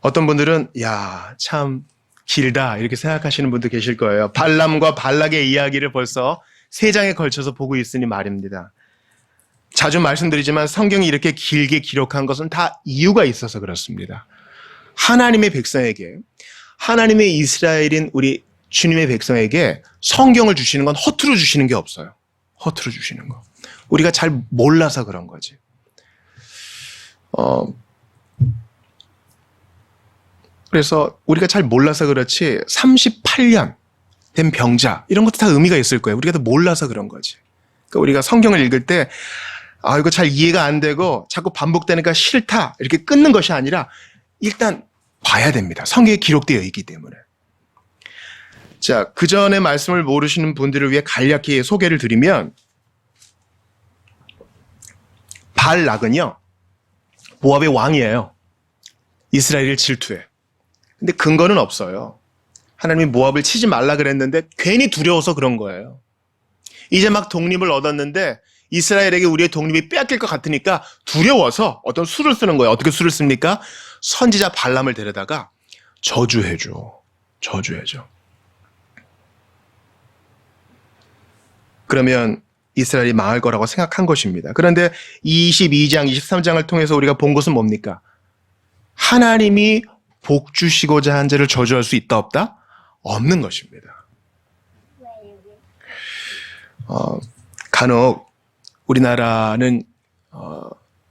어떤 분들은 야, 참 길다 이렇게 생각하시는 분도 계실 거예요. 발람과 발락의 이야기를 벌써 3장에 걸쳐서 보고 있으니 말입니다. 자주 말씀드리지만 성경이 이렇게 길게 기록한 것은 다 이유가 있어서 그렇습니다. 하나님의 백성에게, 하나님의 이스라엘인 우리 주님의 백성에게 성경을 주시는 건 허투루 주시는 게 없어요. 허투루 주시는 거. 우리가 잘 몰라서 그런 거지. 그래서 우리가 잘 몰라서 그렇지 38년 된 병자 이런 것도 다 의미가 있을 거예요. 우리가 다 몰라서 그런 거지. 그러니까 우리가 성경을 읽을 때 이거 잘 이해가 안 되고 자꾸 반복되니까 싫다 이렇게 끊는 것이 아니라 일단 봐야 됩니다. 성경에 기록되어 있기 때문에. 자, 그 전에 말씀을 모르시는 분들을 위해 간략히 소개를 드리면 발락은요 모압의 왕이에요. 이스라엘을 질투해. 근데 근거는 없어요. 하나님이 모압을 치지 말라 그랬는데 괜히 두려워서 그런 거예요. 이제 막 독립을 얻었는데 이스라엘에게 우리의 독립이 빼앗길 것 같으니까 두려워서 어떤 수를 쓰는 거예요. 어떻게 수를 씁니까? 선지자 발람을 데려다가 저주해줘. 그러면 이스라엘이 망할 거라고 생각한 것입니다. 그런데 22장, 23장을 통해서 우리가 본 것은 뭡니까? 하나님이 복 주시고자 한 자를 저주할 수 있다 없다? 없는 것입니다. 간혹 우리나라는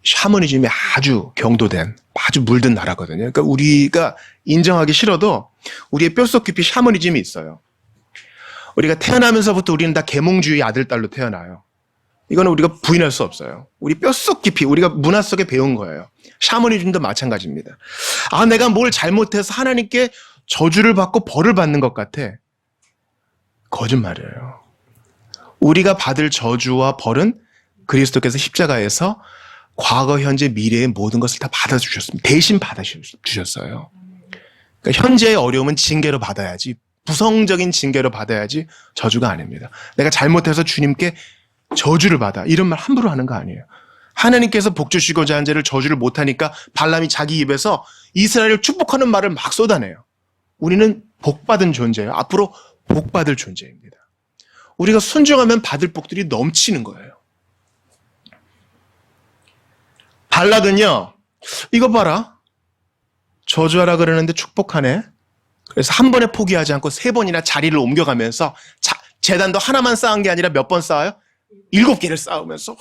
샤머니즘이 아주 경도된, 아주 물든 나라거든요. 그러니까 우리가 인정하기 싫어도 우리의 뼛속 깊이 샤머니즘이 있어요. 우리가 태어나면서부터 우리는 다 계몽주의 아들, 딸로 태어나요. 이거는 우리가 부인할 수 없어요. 우리 뼛속 깊이 우리가 문화 속에 배운 거예요. 샤머니즘도 마찬가지입니다. 내가 뭘 잘못해서 하나님께 저주를 받고 벌을 받는 것 같아. 거짓말이에요. 우리가 받을 저주와 벌은 그리스도께서 십자가에서 과거, 현재, 미래의 모든 것을 다 받아주셨습니다. 대신 받아주셨어요. 그러니까 현재의 어려움은 징계로 받아야지, 부성적인 징계로 받아야지 저주가 아닙니다. 내가 잘못해서 주님께 저주를 받아, 이런 말 함부로 하는 거 아니에요. 하나님께서 복 주시고자 한 자를 저주를 못하니까 발람이 자기 입에서 이스라엘을 축복하는 말을 막 쏟아내요. 우리는 복받은 존재예요. 앞으로 복받을 존재입니다. 우리가 순종하면 받을 복들이 넘치는 거예요. 발락은요, 이거 봐라. 저주하라 그러는데 축복하네. 그래서 한 번에 포기하지 않고 3번이나 자리를 옮겨가면서 제단도 하나만 쌓은 게 아니라 몇 번 쌓아요? 7개를 쌓으면서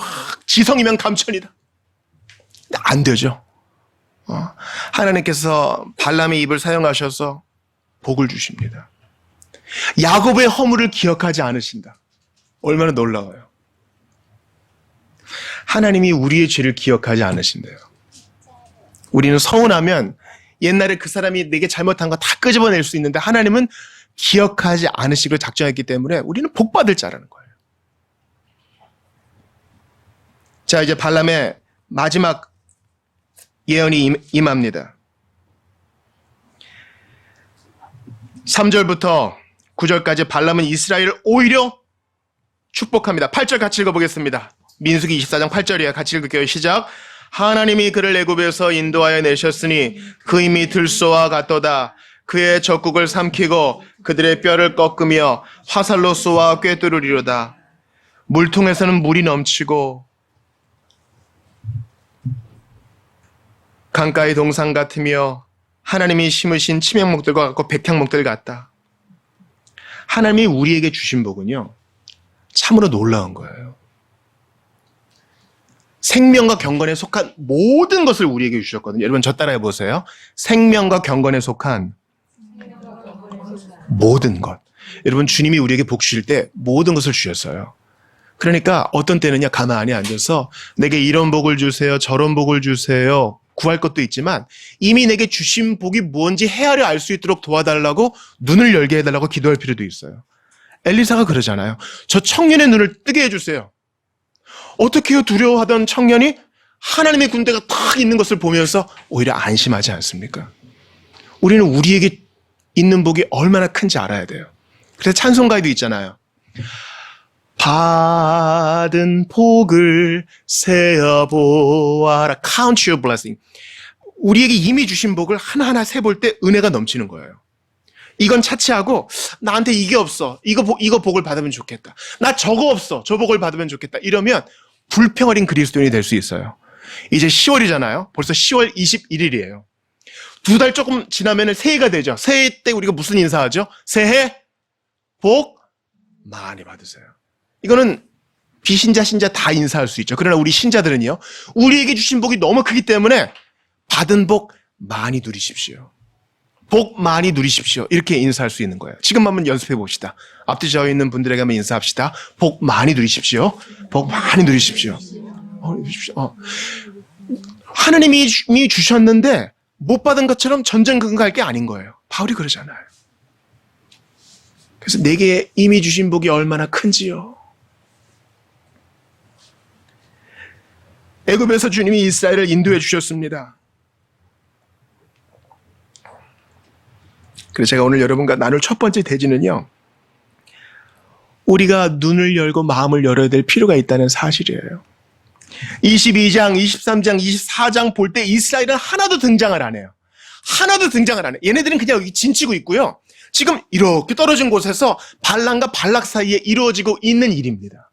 지성이면 감천이다. 근데 안 되죠. 하나님께서 발람의 입을 사용하셔서 복을 주십니다. 야곱의 허물을 기억하지 않으신다. 얼마나 놀라워요. 하나님이 우리의 죄를 기억하지 않으신대요. 우리는 서운하면 옛날에 그 사람이 내게 잘못한 거 다 끄집어낼 수 있는데 하나님은 기억하지 않으시기로 작정했기 때문에 우리는 복받을 자라는 거예요. 자, 이제 발람의 마지막 예언이 임합니다. 3절부터 9절까지 발람은 이스라엘을 오히려 축복합니다. 8절 같이 읽어보겠습니다. 민수기 24장 8절이에요. 같이 읽을게요. 시작. 하나님이 그를 애굽에서 인도하여 내셨으니 그 힘이 들소와 같도다. 그의 적국을 삼키고 그들의 뼈를 꺾으며 화살로 쏘아 꿰뚫으리로다. 물통에서는 물이 넘치고 강가의 동상 같으며 하나님이 심으신 치명목들과 같고 백향목들 같다. 하나님이 우리에게 주신 복은요, 참으로 놀라운 거예요. 생명과 경건에 속한 모든 것을 우리에게 주셨거든요. 여러분 저 따라해 보세요. 생명과 경건에 속한 모든 것. 여러분 주님이 우리에게 복 주실 때 모든 것을 주셨어요. 그러니까 어떤 때는요, 가만히 앉아서 내게 이런 복을 주세요, 저런 복을 주세요 구할 것도 있지만 이미 내게 주신 복이 뭔지 헤아려 알 수 있도록 도와달라고, 눈을 열게 해달라고 기도할 필요도 있어요. 엘리사가 그러잖아요. 저 청년의 눈을 뜨게 해주세요. 어떻게 해요? 두려워하던 청년이 하나님의 군대가 딱 있는 것을 보면서 오히려 안심하지 않습니까? 우리는 우리에게 있는 복이 얼마나 큰지 알아야 돼요. 그래서 찬송가에도 있잖아요. 받은 복을 세어보아라. Count your blessing. 우리에게 이미 주신 복을 하나하나 세볼 때 은혜가 넘치는 거예요. 이건 차치하고 나한테 이게 없어. 이거 복을 받으면 좋겠다. 나 저거 없어. 저 복을 받으면 좋겠다. 이러면 불평어린 그리스도인이 될 수 있어요. 이제 10월이잖아요. 벌써 10월 21일이에요. 2달 조금 지나면 새해가 되죠. 새해 때 우리가 무슨 인사하죠? 새해 복 많이 받으세요. 이거는 비신자, 신자 다 인사할 수 있죠. 그러나 우리 신자들은요, 우리에게 주신 복이 너무 크기 때문에 받은 복 많이 누리십시오. 복 많이 누리십시오. 이렇게 인사할 수 있는 거예요. 지금 한번 연습해 봅시다. 앞뒤 저 있는 분들에게 한번 인사합시다. 복 많이 누리십시오. 복 많이 누리십시오. 하느님이 주셨는데 못 받은 것처럼 전전긍긍할 게 아닌 거예요. 바울이 그러잖아요. 그래서 내게 이미 주신 복이 얼마나 큰지요. 애굽에서 주님이 이스라엘을 인도해 주셨습니다. 그래서 제가 오늘 여러분과 나눌 첫 번째 대지는요, 우리가 눈을 열고 마음을 열어야 될 필요가 있다는 사실이에요. 22장, 23장, 24장 볼 때 이스라엘은 하나도 등장을 안 해요. 하나도 등장을 안 해요. 얘네들은 그냥 여기 진치고 있고요. 지금 이렇게 떨어진 곳에서 발람과 발락 사이에 이루어지고 있는 일입니다.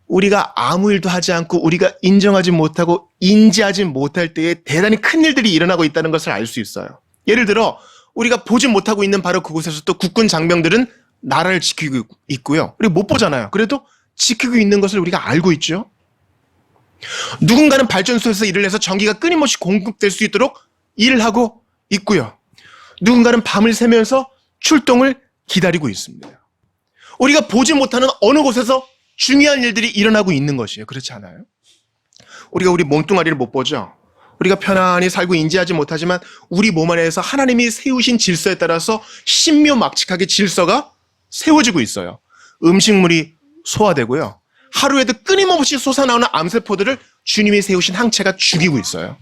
우리가 아무 일도 하지 않고 우리가 인정하지 못하고 인지하지 못할 때에 대단히 큰 일들이 일어나고 있다는 것을 알 수 있어요. 예를 들어 우리가 보지 못하고 있는 바로 그곳에서 또 국군 장병들은 나라를 지키고 있고요. 우리가 못 보잖아요. 그래도 지키고 있는 것을 우리가 알고 있죠. 누군가는 발전소에서 일을 해서 전기가 끊임없이 공급될 수 있도록 일을 하고 있고요. 누군가는 밤을 새면서 출동을 기다리고 있습니다. 우리가 보지 못하는 어느 곳에서 중요한 일들이 일어나고 있는 것이에요. 그렇지 않아요? 우리가 우리 몸뚱아리를 못 보죠. 우리가 편안히 살고 인지하지 못하지만 우리 몸 안에서 하나님이 세우신 질서에 따라서 신묘막측하게 질서가 세워지고 있어요. 음식물이 소화되고요. 하루에도 끊임없이 솟아나오는 암세포들을 주님이 세우신 항체가 죽이고 있어요.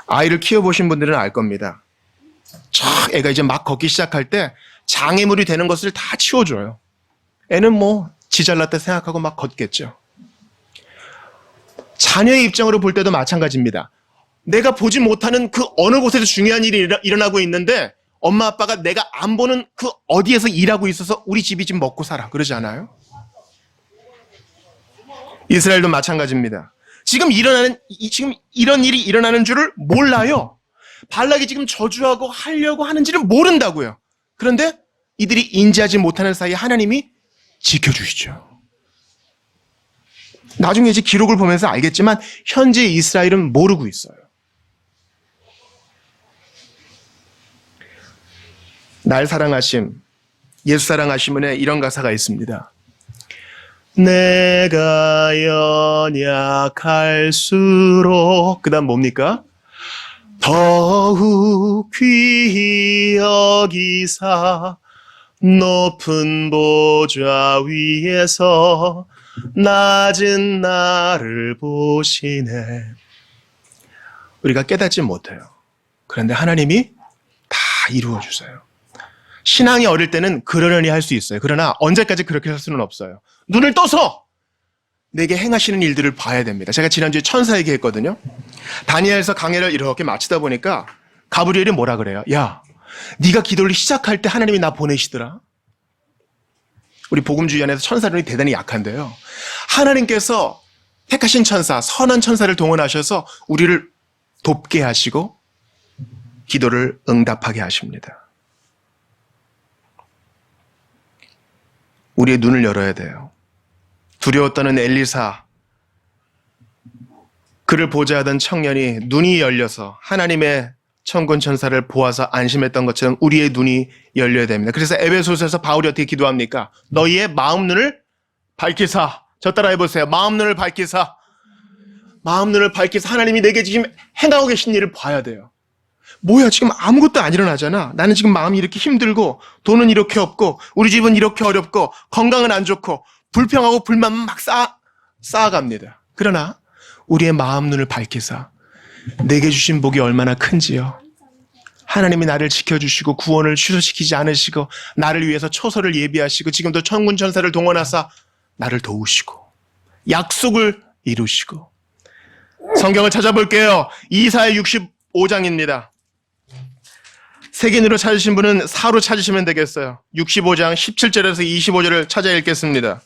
아이를 키워보신 분들은 알 겁니다. 애가 이제 막 걷기 시작할 때 장애물이 되는 것을 다 치워줘요. 애는 지 잘났다 생각하고 막 걷겠죠. 자녀의 입장으로 볼 때도 마찬가지입니다. 내가 보지 못하는 그 어느 곳에서 중요한 일이 일어나고 있는데 엄마 아빠가 내가 안 보는 그 어디에서 일하고 있어서 우리 집이 지금 먹고 살아. 그러지 않아요? 이스라엘도 마찬가지입니다. 지금 이런 일이 일어나는 줄을 몰라요. 발락이 지금 저주하고 하려고 하는지를 모른다고요. 그런데 이들이 인지하지 못하는 사이에 하나님이 지켜주시죠. 나중에 이제 기록을 보면서 알겠지만 현재 이스라엘은 모르고 있어요. 날 사랑하심, 예수 사랑하심은에 이런 가사가 있습니다. 내가 연약할수록 그 다음 뭡니까? 더욱 귀히 여기사 높은 보좌 위에서 낮은 나를 보시네. 우리가 깨닫지 못해요. 그런데 하나님이 다 이루어 주세요. 신앙이 어릴 때는 그러려니 할 수 있어요. 그러나 언제까지 그렇게 할 수는 없어요. 눈을 떠서 내게 행하시는 일들을 봐야 됩니다. 제가 지난주에 천사 얘기했거든요. 다니엘서 강해를 이렇게 마치다 보니까 가브리엘이 뭐라 그래요? 야, 네가 기도를 시작할 때 하나님이 나 보내시더라. 우리 복음주의 안에서 천사론이 대단히 약한데요. 하나님께서 택하신 천사, 선한 천사를 동원하셔서 우리를 돕게 하시고 기도를 응답하게 하십니다. 우리의 눈을 열어야 돼요. 두려웠다는 엘리사, 그를 보자 하던 청년이 눈이 열려서 하나님의 천군 천사를 보아서 안심했던 것처럼 우리의 눈이 열려야 됩니다. 그래서 에베소서에서 바울이 어떻게 기도합니까? 너희의 마음 눈을 밝히사. 저 따라 해보세요. 마음 눈을 밝히사. 마음 눈을 밝히사. 하나님이 내게 지금 행하고 계신 일을 봐야 돼요. 뭐야, 지금 아무것도 안 일어나잖아. 나는 지금 마음이 이렇게 힘들고 돈은 이렇게 없고 우리 집은 이렇게 어렵고 건강은 안 좋고 불평하고 불만만 막 쌓아갑니다. 그러나 우리의 마음 눈을 밝히사 내게 주신 복이 얼마나 큰지요. 하나님이 나를 지켜주시고 구원을 취소시키지 않으시고 나를 위해서 초소를 예비하시고 지금도 천군 천사를 동원하사 나를 도우시고 약속을 이루시고. 성경을 찾아볼게요. 이사야 65장입니다. 색인으로 찾으신 분은 사로 찾으시면 되겠어요. 65장 17절에서 25절을 찾아 읽겠습니다.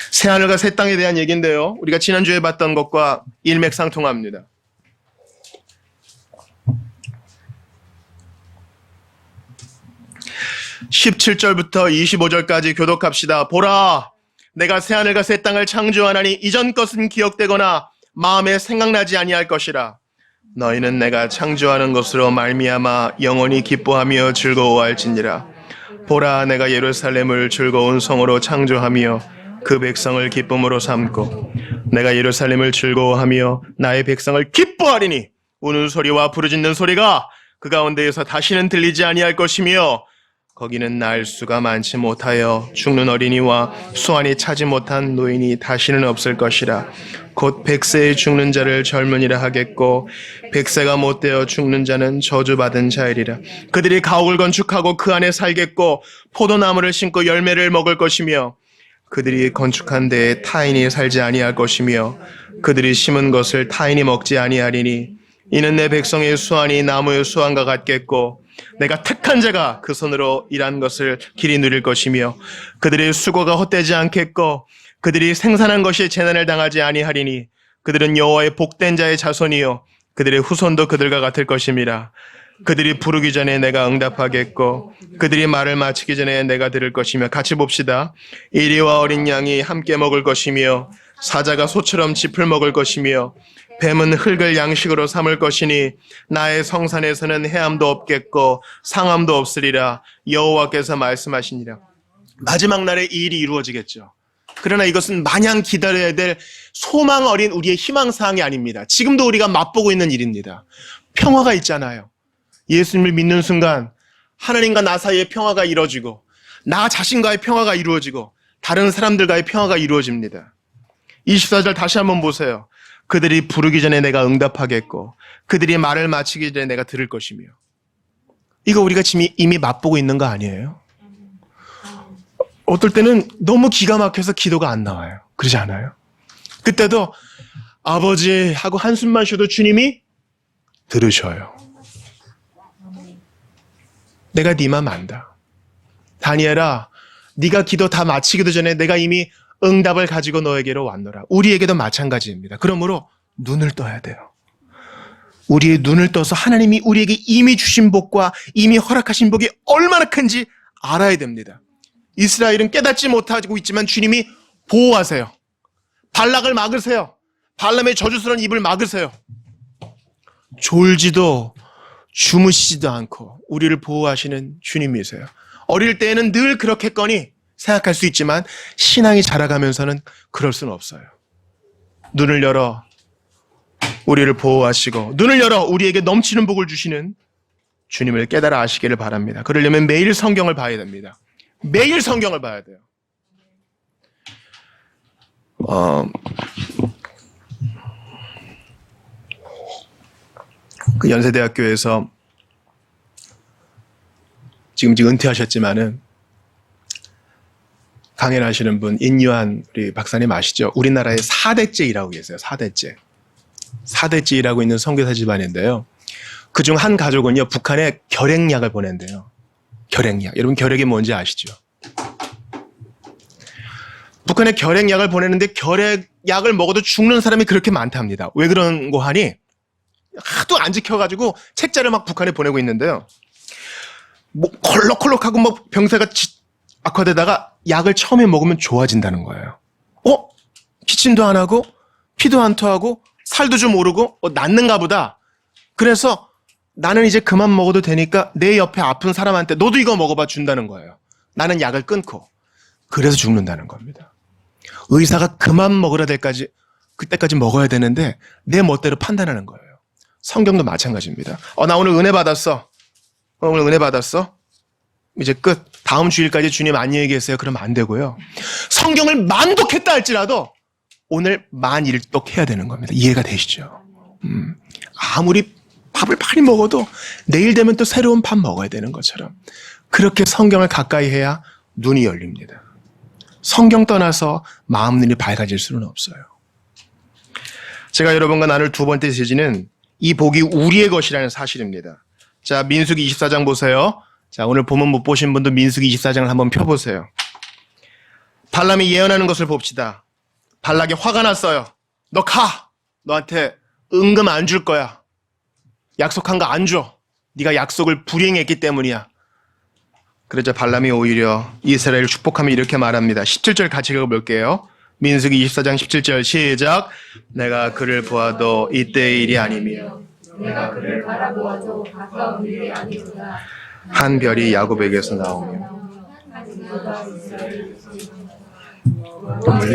새하늘과 새 땅에 대한 얘기인데요. 우리가 지난주에 봤던 것과 일맥상통합니다. 17절부터 25절까지 교독합시다. 보라, 내가 새하늘과 새 땅을 창조하나니 이전 것은 기억되거나 마음에 생각나지 아니할 것이라. 너희는 내가 창조하는 것으로 말미암아 영원히 기뻐하며 즐거워할지니라. 보라, 내가 예루살렘을 즐거운 성으로 창조하며 그 백성을 기쁨으로 삼고 내가 예루살렘을 즐거워하며 나의 백성을 기뻐하리니 우는 소리와 부르짖는 소리가 그 가운데에서 다시는 들리지 아니할 것이며 거기는 날 수가 많지 못하여 죽는 어린이와 수완이 차지 못한 노인이 다시는 없을 것이라. 곧 100세에 죽는 자를 젊은이라 하겠고 100세가 못되어 죽는 자는 저주받은 자이리라. 그들이 가옥을 건축하고 그 안에 살겠고 포도나무를 심고 열매를 먹을 것이며 그들이 건축한 데에 타인이 살지 아니할 것이며 그들이 심은 것을 타인이 먹지 아니하리니 이는 내 백성의 수완이 나무의 수완과 같겠고 내가 택한 자가 그 손으로 일한 것을 길이 누릴 것이며 그들의 수고가 헛되지 않겠고 그들이 생산한 것이 재난을 당하지 아니하리니 그들은 여호와의 복된 자의 자손이요 그들의 후손도 그들과 같을 것임이라. 그들이 부르기 전에 내가 응답하겠고 그들이 말을 마치기 전에 내가 들을 것이며. 같이 봅시다. 이리와 어린 양이 함께 먹을 것이며 사자가 소처럼 짚을 먹을 것이며 뱀은 흙을 양식으로 삼을 것이니 나의 성산에서는 해함도 없겠고 상함도 없으리라. 여호와께서 말씀하시니라. 마지막 날에 이 일이 이루어지겠죠. 그러나 이것은 마냥 기다려야 될 소망 어린 우리의 희망사항이 아닙니다. 지금도 우리가 맛보고 있는 일입니다. 평화가 있잖아요. 예수님을 믿는 순간 하나님과 나 사이의 평화가 이루어지고 나 자신과의 평화가 이루어지고 다른 사람들과의 평화가 이루어집니다. 24절 다시 한번 보세요. 그들이 부르기 전에 내가 응답하겠고 그들이 말을 마치기 전에 내가 들을 것이며. 이거 우리가 지금 이미 맛보고 있는 거 아니에요? 어떨 때는 너무 기가 막혀서 기도가 안 나와요. 그러지 않아요? 그때도 아버지 하고 한숨만 쉬어도 주님이 들으셔요. 내가 네 맘 안다. 다니엘아, 네가 기도 다 마치기도 전에 내가 이미 응답을 가지고 너에게로 왔노라. 우리에게도 마찬가지입니다. 그러므로 눈을 떠야 돼요. 우리의 눈을 떠서 하나님이 우리에게 이미 주신 복과 이미 허락하신 복이 얼마나 큰지 알아야 됩니다. 이스라엘은 깨닫지 못하고 있지만 주님이 보호하세요. 발락을 막으세요. 발람의 저주스러운 입을 막으세요. 졸지도 주무시지도 않고 우리를 보호하시는 주님이세요. 어릴 때에는 늘 그렇겠거니 생각할 수 있지만 신앙이 자라가면서는 그럴 수는 없어요. 눈을 열어 우리를 보호하시고 눈을 열어 우리에게 넘치는 복을 주시는 주님을 깨달아 아시기를 바랍니다. 그러려면 매일 성경을 봐야 됩니다. 매일 성경을 봐야 돼요. 그 연세대학교에서 지금 은퇴하셨지만은 강연하시는 분 인유한 우리 박사님 아시죠? 우리나라의 4대째 일하고 계세요. 4대째. 4대째 일하고 있는 선교사 집안인데요. 그중 한 가족은요, 북한에 결핵약을 보낸대요. 결핵약. 여러분 결핵이 뭔지 아시죠? 북한에 결핵약을 보내는데 결핵약을 먹어도 죽는 사람이 그렇게 많답니다. 왜 그런 거 하니? 하도 안 지켜가지고 책자를 막 북한에 보내고 있는데요. 뭐 콜록콜록하고 뭐 병세가 악화되다가 약을 처음에 먹으면 좋아진다는 거예요. 기침도 안 하고 피도 안 토하고 살도 좀 오르고 낫는가 보다. 그래서 나는 이제 그만 먹어도 되니까 내 옆에 아픈 사람한테 너도 이거 먹어봐 준다는 거예요. 나는 약을 끊고. 그래서 죽는다는 겁니다. 의사가 그만 먹으라 때까지 그때까지 먹어야 되는데 내 멋대로 판단하는 거예요. 성경도 마찬가지입니다. 나 오늘 은혜 받았어. 오늘 은혜 받았어. 이제 끝. 다음 주일까지 주님 안녕히 계세요. 그러면 안 되고요. 성경을 만독했다 할지라도 오늘 만일독 해야 되는 겁니다. 이해가 되시죠? 아무리 밥을 많이 먹어도 내일 되면 또 새로운 밥 먹어야 되는 것처럼 그렇게 성경을 가까이 해야 눈이 열립니다. 성경 떠나서 마음 눈이 밝아질 수는 없어요. 제가 여러분과 나눌 두 번째 제지는 이 복이 우리의 것이라는 사실입니다. 자, 민수기 24장 보세요. 자, 오늘 본문 못 보신 분도 민수기 24장을 한번 펴보세요. 발람이 예언하는 것을 봅시다. 발락이 화가 났어요. 너 가! 너한테 은금 안 줄 거야. 약속한 거 안 줘. 네가 약속을 불이행했기 때문이야. 그러자 발람이 오히려 이스라엘을 축복하며 이렇게 말합니다. 17절 같이 읽어볼게요. 민수기 24장 17절 시작. 내가 그를 보아도 이때의 일이 아니며 내가 그를 바라보아도 가까운 일이 아니구나. 한 별이 야곱에게서 나오며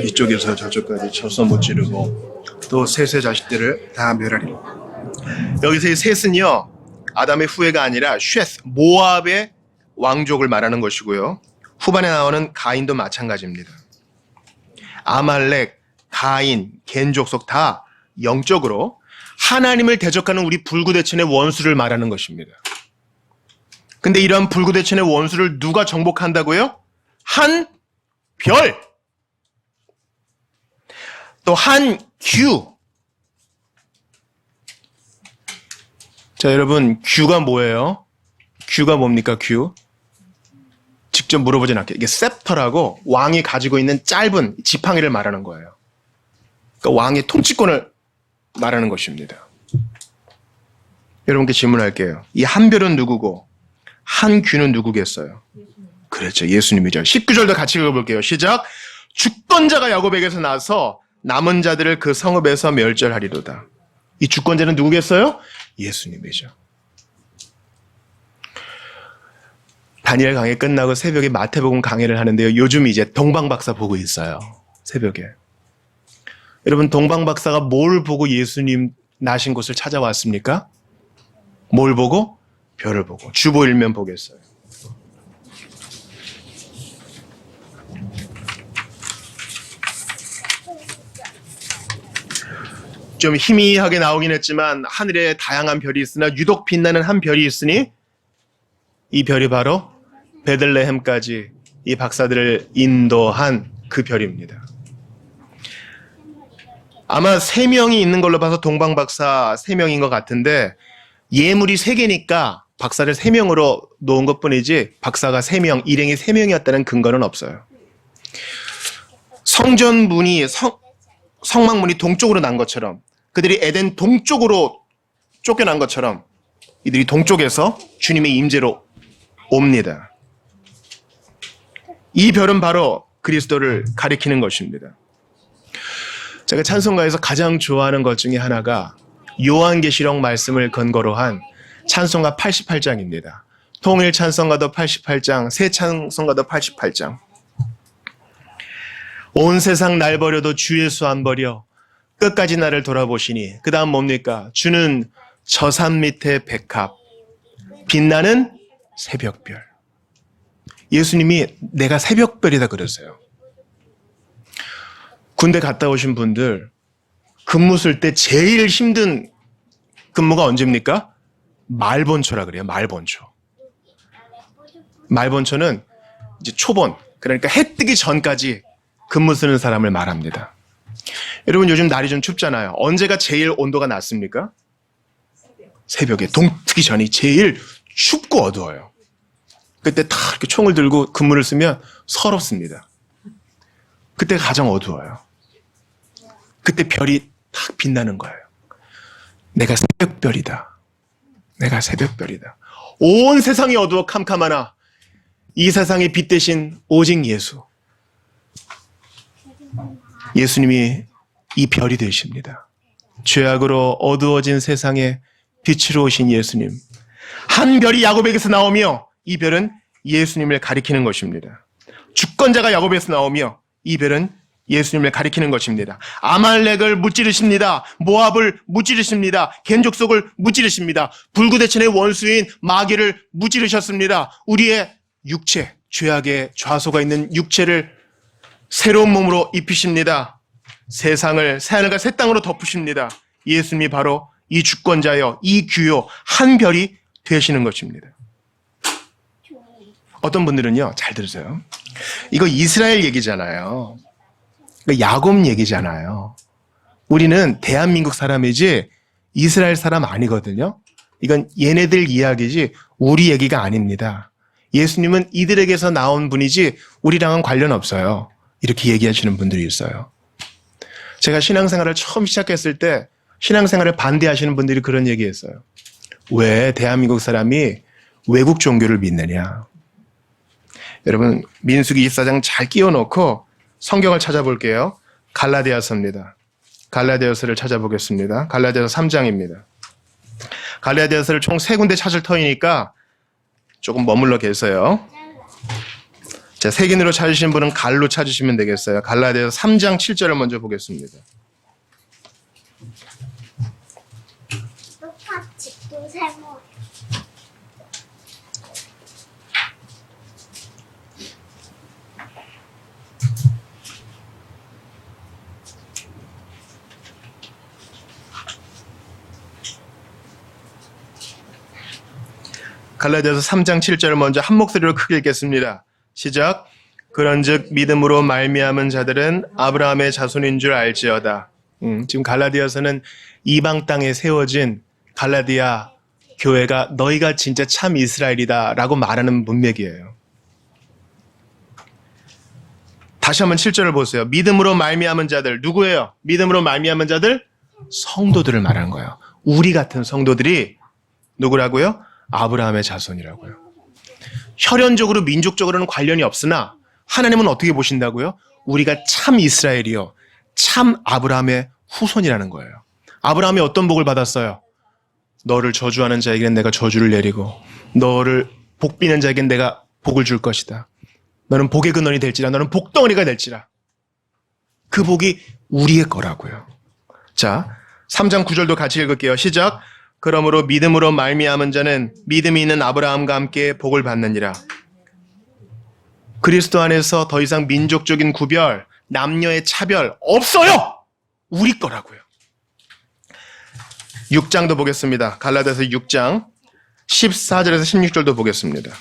이쪽에서 저쪽까지 쳐서 못 지르고 또 셋의 자식들을 다 멸하리라. 여기서 이 셋은요 아담의 후예가 아니라 쉐스 모압의 왕족을 말하는 것이고요. 후반에 나오는 가인도 마찬가지입니다. 아말렉, 가인, 겐 족속 다 영적으로 하나님을 대적하는 우리 불구대천의 원수를 말하는 것입니다. 근데 이러한 불구대천의 원수를 누가 정복한다고요? 한 별! 또 한 규! 자, 여러분, 규가 뭐예요? 규가 뭡니까, 규? 직접 물어보진 않게. 이게 셉터라고 왕이 가지고 있는 짧은 지팡이를 말하는 거예요. 그러니까 왕의 통치권을 말하는 것입니다. 여러분께 질문할게요. 이 한 별은 누구고 한 규는 누구겠어요? 그렇죠. 예수님이죠. 19절도 같이 읽어볼게요. 시작. 주권자가 야곱에게서 나서 남은 자들을 그 성읍에서 멸절하리로다. 이 주권자는 누구겠어요? 예수님이죠. 다니엘 강의 끝나고 새벽에 마태복음 강의를 하는데요. 요즘 이제 동방박사 보고 있어요. 새벽에. 여러분 동방박사가 뭘 보고 예수님 나신 곳을 찾아왔습니까? 뭘 보고? 별을 보고. 주보 일면 보겠어요. 좀 희미하게 나오긴 했지만 하늘에 다양한 별이 있으나 유독 빛나는 한 별이 있으니 이 별이 바로 베들레헴까지 이 박사들을 인도한 그 별입니다. 아마 3명이 있는 걸로 봐서 동방박사 3명인 것 같은데 예물이 3개니까 박사를 3명으로 놓은 것뿐이지 박사가 3명, 일행이 3명이었다는 근거는 없어요. 성전문이 성막문이 동쪽으로 난 것처럼 그들이 에덴 동쪽으로 쫓겨난 것처럼 이들이 동쪽에서 주님의 임재로 옵니다. 이 별은 바로 그리스도를 가리키는 것입니다. 제가 찬송가에서 가장 좋아하는 것 중에 하나가 요한계시록 말씀을 근거로 한 찬송가 88장입니다. 통일 찬송가도 88장, 새 찬송가도 88장. 온 세상 날 버려도 주 예수 안 버려 끝까지 나를 돌아보시니 그 다음 뭡니까? 주는 저 산 밑에 백합 빛나는 새벽별. 예수님이 내가 새벽별이다 그러세요. 군대 갔다 오신 분들 근무 쓸 때 제일 힘든 근무가 언제입니까? 말본초라 그래요. 말본초. 말본초는 이제 초본, 그러니까 해 뜨기 전까지 근무 쓰는 사람을 말합니다. 여러분 요즘 날이 좀 춥잖아요. 언제가 제일 온도가 낮습니까? 새벽에 동 트기 전이 제일 춥고 어두워요. 그때 다 이렇게 총을 들고 근무를 쓰면 서럽습니다. 그때 가장 어두워요. 그때 별이 탁 빛나는 거예요. 내가 새벽별이다. 내가 새벽별이다. 온 세상이 어두워 캄캄하나 이 세상의 빛 대신 오직 예수. 예수님이 이 별이 되십니다. 죄악으로 어두워진 세상에 빛으로 오신 예수님. 한 별이 야곱에게서 나오며 이 별은 예수님을 가리키는 것입니다. 주권자가 야곱에서 나오며 이 별은 예수님을 가리키는 것입니다. 아말렉을 무찌르십니다. 모압을 무찌르십니다. 겐 족속을 무찌르십니다. 불구대천의 원수인 마귀를 무찌르셨습니다. 우리의 육체, 죄악의 좌소가 있는 육체를 새로운 몸으로 입히십니다. 세상을 새하늘과 새 땅으로 덮으십니다. 예수님이 바로 이 주권자여, 이 규요, 한 별이 되시는 것입니다. 어떤 분들은요, 잘 들으세요. 이거 이스라엘 얘기잖아요. 야곱 얘기잖아요. 우리는 대한민국 사람이지 이스라엘 사람 아니거든요. 이건 얘네들 이야기지 우리 얘기가 아닙니다. 예수님은 이들에게서 나온 분이지 우리랑은 관련 없어요. 이렇게 얘기하시는 분들이 있어요. 제가 신앙생활을 처음 시작했을 때 신앙생활을 반대하시는 분들이 그런 얘기했어요. 왜 대한민국 사람이 외국 종교를 믿느냐. 여러분 민수기 24장 잘 끼워놓고 성경을 찾아볼게요. 갈라디아서입니다. 갈라디아서를 찾아보겠습니다. 갈라디아서 3장입니다. 갈라디아서를 총 3군데 찾을 터이니까 조금 머물러 계세요. 자, 색인으로 찾으신 분은 갈로 찾으시면 되겠어요. 갈라디아서 3장 7절을 먼저 보겠습니다. 똑같이 또 세모. 갈라디아서 3장 7절을 먼저 한 목소리로 크게 읽겠습니다. 시작. 그런즉 믿음으로 말미암은 자들은 아브라함의 자손인 줄 알지어다. 지금 갈라디아서는 이방 땅에 세워진 갈라디아 교회가 너희가 진짜 참 이스라엘이다라고 말하는 문맥이에요. 다시 한번 7절을 보세요. 믿음으로 말미암은 자들 누구예요? 믿음으로 말미암은 자들 성도들을 말하는 거예요. 우리 같은 성도들이 누구라고요? 아브라함의 자손이라고요. 혈연적으로 민족적으로는 관련이 없으나 하나님은 어떻게 보신다고요? 우리가 참 이스라엘이요. 참 아브라함의 후손이라는 거예요. 아브라함이 어떤 복을 받았어요? 너를 저주하는 자에게는 내가 저주를 내리고 너를 복비는 자에게는 내가 복을 줄 것이다. 너는 복의 근원이 될지라 너는 복덩어리가 될지라. 그 복이 우리의 거라고요. 자, 3장 9절도 같이 읽을게요. 시작. 그러므로 믿음으로 말미암은 자는 믿음이 있는 아브라함과 함께 복을 받느니라. 그리스도 안에서 더 이상 민족적인 구별, 남녀의 차별 없어요. 우리 거라고요. 6장도 보겠습니다. 갈라디아서 6장 14절에서 16절도 보겠습니다.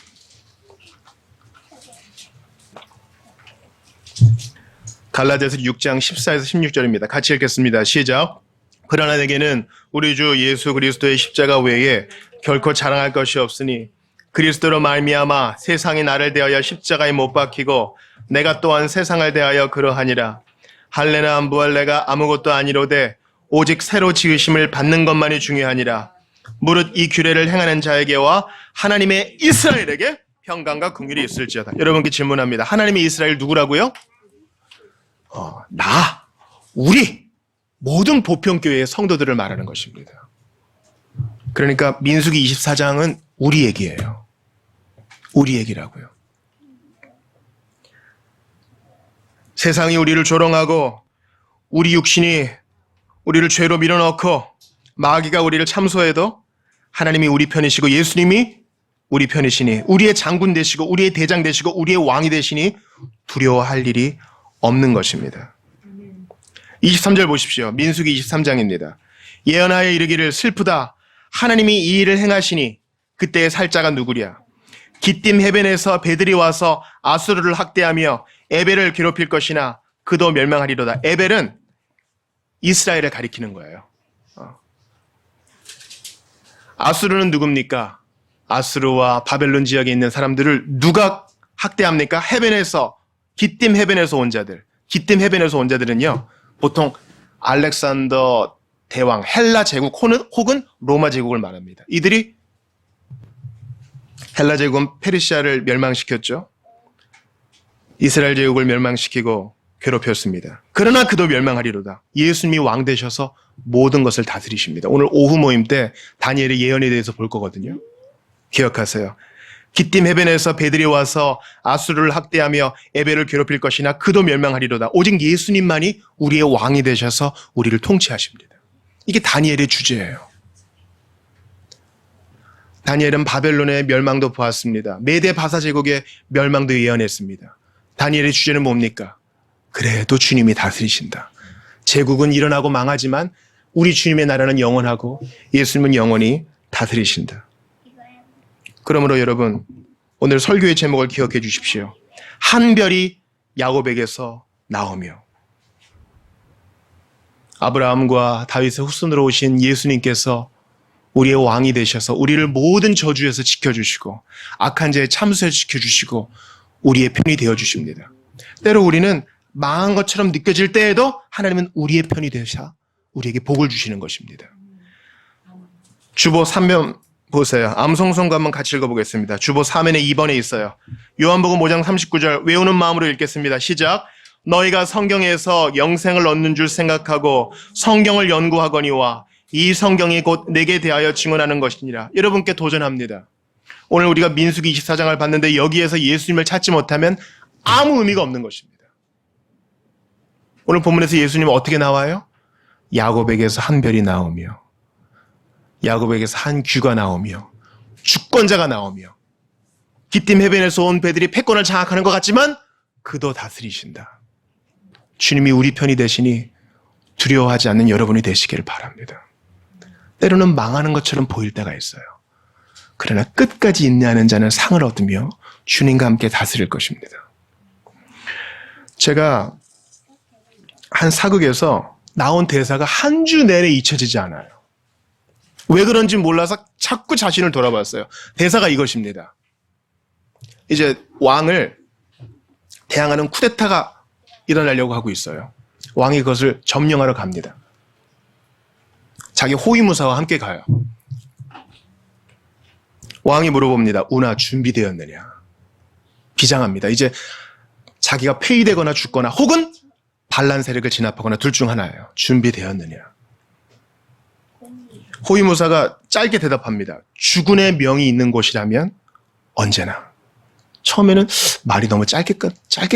갈라디아서 6장 14에서 16절입니다. 같이 읽겠습니다. 시작. 그러나 내게는 우리 주 예수 그리스도의 십자가 외에 결코 자랑할 것이 없으니 그리스도로 말미암아 세상이 나를 대하여 십자가에 못 박히고 내가 또한 세상을 대하여 그러하니라. 할례나 무할례가 아무것도 아니로되 오직 새로 지으심을 받는 것만이 중요하니라. 무릇 이 규례를 행하는 자에게와 하나님의 이스라엘에게 평강과 긍휼이 있을지어다. 여러분께 질문합니다. 하나님의 이스라엘 누구라고요? 우리 모든 보편교회의 성도들을 말하는 것입니다. 그러니까 민수기 24장은 우리 얘기예요. 우리 얘기라고요. 세상이 우리를 조롱하고 우리 육신이 우리를 죄로 밀어넣고 마귀가 우리를 참소해도 하나님이 우리 편이시고 예수님이 우리 편이시니 우리의 장군 되시고 우리의 대장 되시고 우리의 왕이 되시니 두려워할 일이 없는 것입니다. 23절 보십시오. 민수기 23장입니다. 예언하여 이르기를 슬프다. 하나님이 이 일을 행하시니 그때의 살자가 누구랴. 기띔 해변에서 배들이 와서 아수르를 학대하며 에벨을 괴롭힐 것이나 그도 멸망하리로다. 에벨은 이스라엘을 가리키는 거예요. 아수르는 누굽니까? 아수르와 바벨론 지역에 있는 사람들을 누가 학대합니까? 해변에서 기띔 해변에서 온 자들. 기띔 해변에서 온 자들은요. 보통 알렉산더 대왕, 헬라 제국 혹은 로마 제국을 말합니다. 이들이 헬라 제국은 페르시아를 멸망시켰죠. 이스라엘 제국을 멸망시키고 괴롭혔습니다. 그러나 그도 멸망하리로다. 예수님이 왕 되셔서 모든 것을 다스리십니다. 오늘 오후 모임 때 다니엘의 예언에 대해서 볼 거거든요. 기억하세요. 기띔 해변에서 배들이 와서 아수르를 학대하며 에벨을 괴롭힐 것이나 그도 멸망하리로다. 오직 예수님만이 우리의 왕이 되셔서 우리를 통치하십니다. 이게 다니엘의 주제예요. 다니엘은 바벨론의 멸망도 보았습니다. 메대 바사 제국의 멸망도 예언했습니다. 다니엘의 주제는 뭡니까? 그래도 주님이 다스리신다. 제국은 일어나고 망하지만 우리 주님의 나라는 영원하고 예수님은 영원히 다스리신다. 그러므로 여러분, 오늘 설교의 제목을 기억해 주십시오. 한 별이 야곱에게서 나오며. 아브라함과 다윗의 후손으로 오신 예수님께서 우리의 왕이 되셔서 우리를 모든 저주에서 지켜주시고 악한 자의 참수에서 지켜주시고 우리의 편이 되어주십니다. 때로 우리는 망한 것처럼 느껴질 때에도 하나님은 우리의 편이 되셔 우리에게 복을 주시는 것입니다. 주보 3면 보세요. 암송송가 한번 같이 읽어보겠습니다. 주보 3면의 2번에 있어요. 요한복음 5장 39절 외우는 마음으로 읽겠습니다. 시작. 너희가 성경에서 영생을 얻는 줄 생각하고 성경을 연구하거니와 이 성경이 곧 내게 대하여 증언하는 것이니라. 여러분께 도전합니다. 오늘 우리가 민수기 24장을 봤는데 여기에서 예수님을 찾지 못하면 아무 의미가 없는 것입니다. 오늘 본문에서 예수님은 어떻게 나와요? 야곱에게서 한 별이 나오며 야곱에게서 한 귀가 나오며 주권자가 나오며 기띔 해변에서 온 배들이 패권을 장악하는 것 같지만 그도 다스리신다. 주님이 우리 편이 되시니 두려워하지 않는 여러분이 되시기를 바랍니다. 때로는 망하는 것처럼 보일 때가 있어요. 그러나 끝까지 인내하는 자는 상을 얻으며 주님과 함께 다스릴 것입니다. 제가 한 사극에서 나온 대사가 한 주 내내 잊혀지지 않아요. 왜 그런지 몰라서 자꾸 자신을 돌아봤어요. 대사가 이것입니다. 이제 왕을 대항하는 쿠데타가 일어나려고 하고 있어요. 왕이 그것을 점령하러 갑니다. 자기 호위무사와 함께 가요. 왕이 물어봅니다. 우나 준비되었느냐? 비장합니다. 이제 자기가 폐위되거나 죽거나 혹은 반란 세력을 진압하거나 둘 중 하나예요. 준비되었느냐? 호위무사가 짧게 대답합니다. 주군의 명이 있는 곳이라면 언제나. 처음에는 말이 너무 짧게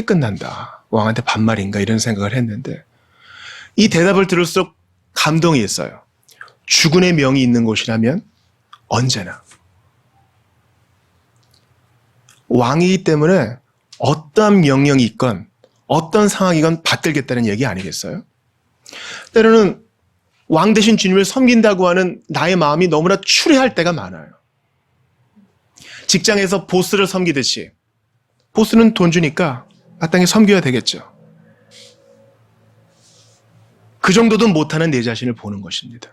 끝난다. 왕한테 반말인가 이런 생각을 했는데 이 대답을 들을수록 감동이 있어요. 주군의 명이 있는 곳이라면 언제나. 왕이기 때문에 어떠한 명령이 있건 어떤 상황이건 받들겠다는 얘기 아니겠어요? 때로는 왕 대신 주님을 섬긴다고 하는 나의 마음이 너무나 추레할 때가 많아요. 직장에서 보스를 섬기듯이 보스는 돈 주니까 마땅히 섬겨야 되겠죠. 그 정도도 못하는 내 자신을 보는 것입니다.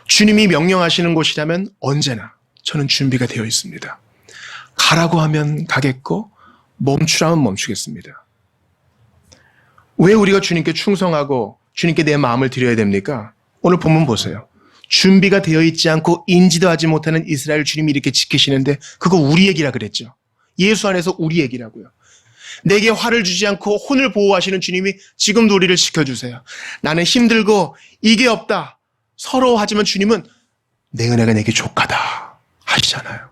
주님이 명령하시는 곳이라면 언제나 저는 준비가 되어 있습니다. 가라고 하면 가겠고 멈추라면 멈추겠습니다. 왜 우리가 주님께 충성하고 주님께 내 마음을 드려야 됩니까? 오늘 본문 보세요. 준비가 되어 있지 않고 인지도 하지 못하는 이스라엘 주님이 이렇게 지키시는데 그거 우리 얘기라 그랬죠. 예수 안에서 우리 얘기라고요. 내게 화를 주지 않고 혼을 보호하시는 주님이 지금도 우리를 지켜주세요. 나는 힘들고 이게 없다. 서러워하지만 주님은 내 은혜가 내게 족하다 하시잖아요.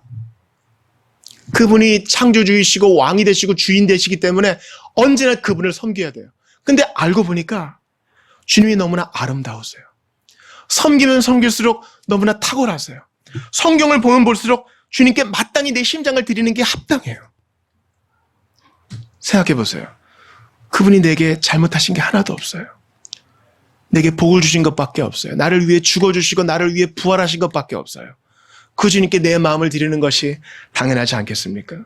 그분이 창조주이시고 왕이 되시고 주인 되시기 때문에 언제나 그분을 섬겨야 돼요. 근데 알고 보니까 주님이 너무나 아름다우세요. 섬기면 섬길수록 너무나 탁월하세요. 성경을 보면 볼수록 주님께 마땅히 내 심장을 드리는 게 합당해요. 생각해 보세요. 그분이 내게 잘못하신 게 하나도 없어요. 내게 복을 주신 것밖에 없어요. 나를 위해 죽어주시고 나를 위해 부활하신 것밖에 없어요. 그 주님께 내 마음을 드리는 것이 당연하지 않겠습니까?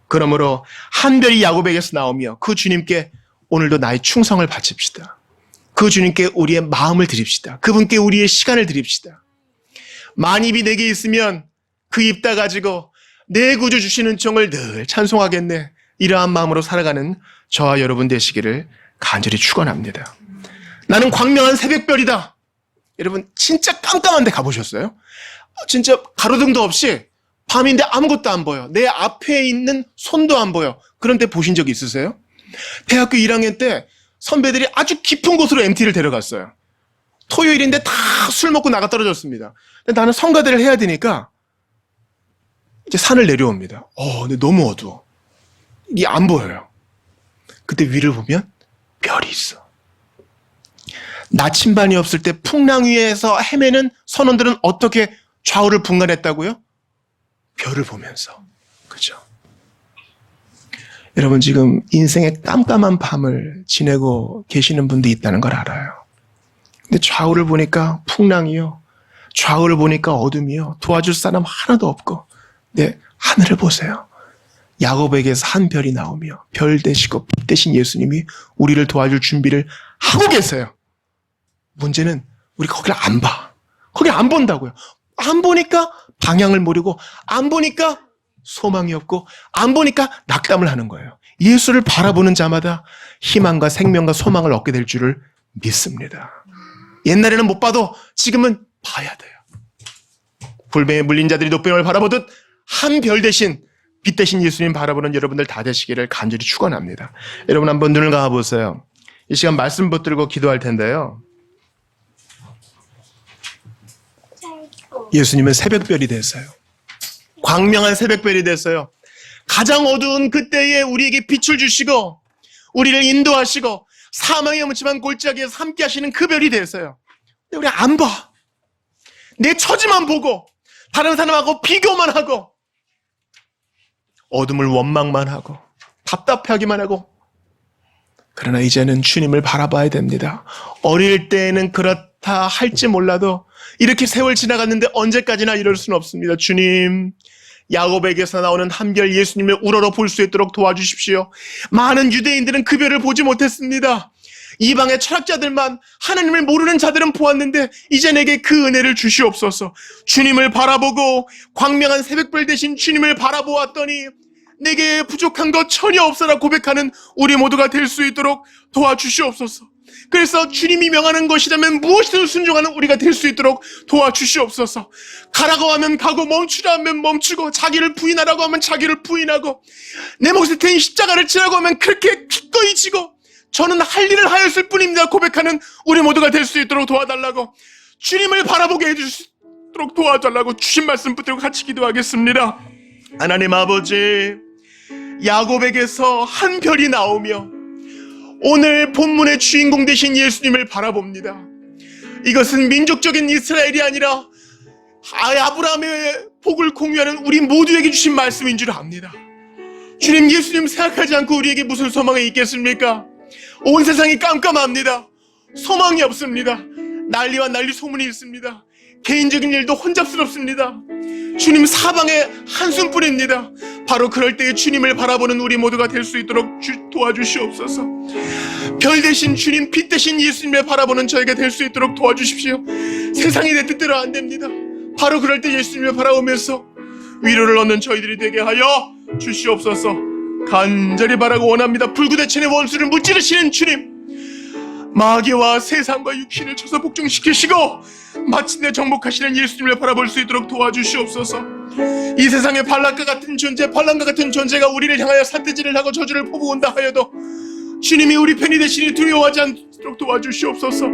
그러므로 한 별이 야곱에게서 나오며 그 주님께 오늘도 나의 충성을 바칩시다. 그 주님께 우리의 마음을 드립시다. 그분께 우리의 시간을 드립시다. 만입이 내게 있으면 그 입 다 가지고 내 구주 주신 은총을 늘 찬송하겠네. 이러한 마음으로 살아가는 저와 여러분 되시기를 간절히 축원합니다. 나는 광명한 새벽별이다. 여러분 진짜 깜깜한 데 가보셨어요? 진짜 가로등도 없이 밤인데 아무것도 안 보여. 내 앞에 있는 손도 안 보여. 그런 데 보신 적 있으세요? 대학교 1학년 때 선배들이 아주 깊은 곳으로 MT를 데려갔어요. 토요일인데 다 술 먹고 나가 떨어졌습니다. 근데 나는 성가대를 해야 되니까 이제 산을 내려옵니다. 근데 너무 어두워. 이게 안 보여요. 그때 위를 보면 별이 있어. 나침반이 없을 때 풍랑 위에서 헤매는 선원들은 어떻게 좌우를 분간했다고요? 별을 보면서. 그죠? 여러분 지금 인생의 깜깜한 밤을 지내고 계시는 분도 있다는 걸 알아요. 근데 좌우를 보니까 풍랑이요. 좌우를 보니까 어둠이요. 도와줄 사람 하나도 없고. 네, 하늘을 보세요. 야곱에게서 한 별이 나오며 별 되시고 빛 되신 예수님이 우리를 도와줄 준비를 하고 계세요. 문제는 우리가 거기를 안 봐. 거기를 안 본다고요. 안 보니까 방향을 모르고, 안 보니까 소망이 없고, 안 보니까 낙담을 하는 거예요. 예수를 바라보는 자마다 희망과 생명과 소망을 얻게 될 줄을 믿습니다. 옛날에는 못 봐도 지금은 봐야 돼요. 불뱀에 물린 자들이 노뱀을 바라보듯 한 별 대신 빛 대신 예수님 바라보는 여러분들 다 되시기를 간절히 축원합니다. 여러분 한번 눈을 감아보세요. 이 시간 말씀 붙들고 기도할 텐데요. 예수님은 새벽별이 됐어요. 광명한 새벽별이 됐어요. 가장 어두운 그때에 우리에게 빛을 주시고 우리를 인도하시고 사망의 음침한 골짜기에서 함께 하시는 그 별이 됐어요. 근데 우리 안 봐. 내 처지만 보고 다른 사람하고 비교만 하고 어둠을 원망만 하고 답답해하기만 하고. 그러나 이제는 주님을 바라봐야 됩니다. 어릴 때에는 그렇다 할지 몰라도 이렇게 세월 지나갔는데 언제까지나 이럴 수는 없습니다. 주님, 야곱에게서 나오는 한별 예수님을 우러러 볼 수 있도록 도와주십시오. 많은 유대인들은 그 별을 보지 못했습니다. 이방의 철학자들만, 하나님을 모르는 자들은 보았는데 이제 내게 그 은혜를 주시옵소서. 주님을 바라보고 광명한 새벽별 대신 주님을 바라보았더니 내게 부족한 것 전혀 없어라 고백하는 우리 모두가 될 수 있도록 도와주시옵소서. 그래서 주님이 명하는 것이라면 무엇이든 순종하는 우리가 될 수 있도록 도와주시옵소서. 가라고 하면 가고 멈추라 하면 멈추고 자기를 부인하라고 하면 자기를 부인하고 내 몫에 태인 십자가를 지라고 하면 그렇게 기꺼이 지고 저는 할 일을 하였을 뿐입니다 고백하는 우리 모두가 될 수 있도록 도와달라고, 주님을 바라보게 해주시도록 도와달라고 주신 말씀 붙들고 같이 기도하겠습니다. 하나님 아버지, 야곱에게서 한 별이 나오며 오늘 본문의 주인공 되신 예수님을 바라봅니다. 이것은 민족적인 이스라엘이 아니라 아브라함의 복을 공유하는 우리 모두에게 주신 말씀인 줄 압니다. 주님, 예수님 생각하지 않고 우리에게 무슨 소망이 있겠습니까? 온 세상이 깜깜합니다. 소망이 없습니다. 난리와 난리 소문이 있습니다. 개인적인 일도 혼잡스럽습니다. 주님 사방에 한숨뿐입니다. 바로 그럴 때에 주님을 바라보는 우리 모두가 될 수 있도록 도와주시옵소서. 별 대신 주님, 빛 대신 예수님을 바라보는 저에게 될 수 있도록 도와주십시오. 세상이 내 뜻대로 안 됩니다. 바로 그럴 때 예수님을 바라보면서 위로를 얻는 저희들이 되게 하여 주시옵소서. 간절히 바라고 원합니다. 불구대천의 원수를 무찌르시는 주님, 마귀와 세상과 육신을 쳐서 복종시키시고 마침내 정복하시는 예수님을 바라볼 수 있도록 도와주시옵소서. 이 세상의 발락과 같은 존재, 반란과 같은 존재가 우리를 향하여 삿대질을 하고 저주를 퍼부은다 하여도 주님이 우리 편이 되시니 두려워하지 않도록 도와주시옵소서.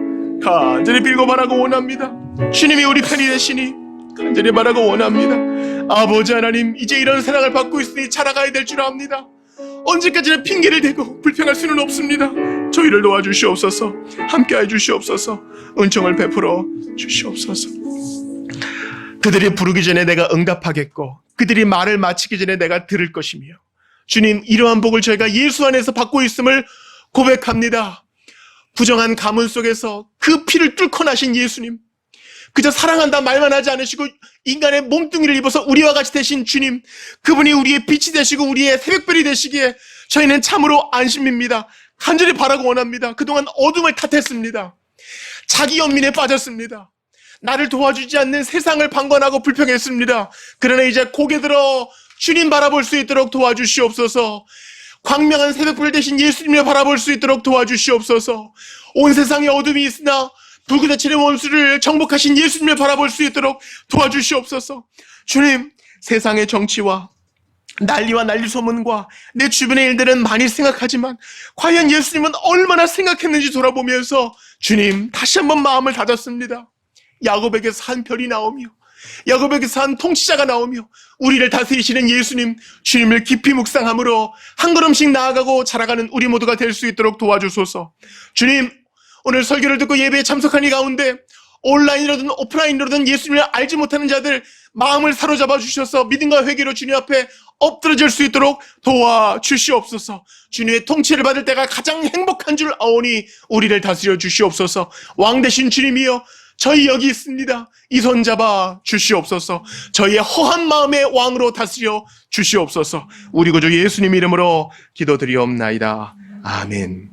간절히 빌고 바라고 원합니다. 주님이 우리 편이 되시니 간절히 바라고 원합니다. 아버지 하나님, 이제 이런 사랑을 받고 있으니 자라가야 될 줄 압니다. 언제까지나 핑계를 대고 불평할 수는 없습니다. 저희를 도와주시옵소서. 함께해 주시옵소서. 은총을 베풀어 주시옵소서. 그들이 부르기 전에 내가 응답하겠고 그들이 말을 마치기 전에 내가 들을 것이며, 주님, 이러한 복을 저희가 예수 안에서 받고 있음을 고백합니다. 부정한 가문 속에서 그 피를 뚫고 나신 예수님, 그저 사랑한다 말만 하지 않으시고 인간의 몸뚱이를 입어서 우리와 같이 되신 주님, 그분이 우리의 빛이 되시고 우리의 새벽별이 되시기에 저희는 참으로 안심입니다. 간절히 바라고 원합니다. 그동안 어둠을 탓했습니다. 자기 연민에 빠졌습니다. 나를 도와주지 않는 세상을 방관하고 불평했습니다. 그러나 이제 고개 들어 주님 바라볼 수 있도록 도와주시옵소서. 광명한 새벽별 대신 예수님을 바라볼 수 있도록 도와주시옵소서. 온 세상에 어둠이 있으나 불구대천의 원수를 정복하신 예수님을 바라볼 수 있도록 도와주시옵소서. 주님, 세상의 정치와 난리와 난리 소문과 내 주변의 일들은 많이 생각하지만 과연 예수님은 얼마나 생각했는지 돌아보면서 주님, 다시 한번 마음을 다졌습니다. 야곱에게서 한 별이 나오며 야곱에게서 한 통치자가 나오며 우리를 다스리시는 예수님, 주님을 깊이 묵상함으로 한 걸음씩 나아가고 자라가는 우리 모두가 될 수 있도록 도와주소서. 주님, 오늘 설교를 듣고 예배에 참석한 이 가운데 온라인이라든 오프라인이라든 예수님을 알지 못하는 자들 마음을 사로잡아 주셔서 믿음과 회개로 주님 앞에 엎드러질 수 있도록 도와주시옵소서. 주님의 통치를 받을 때가 가장 행복한 줄 아오니 우리를 다스려 주시옵소서. 왕 되신 주님이여, 저희 여기 있습니다. 이 손 잡아 주시옵소서. 저희의 허한 마음의 왕으로 다스려 주시옵소서. 우리 구주 예수님 이름으로 기도드리옵나이다. 아멘.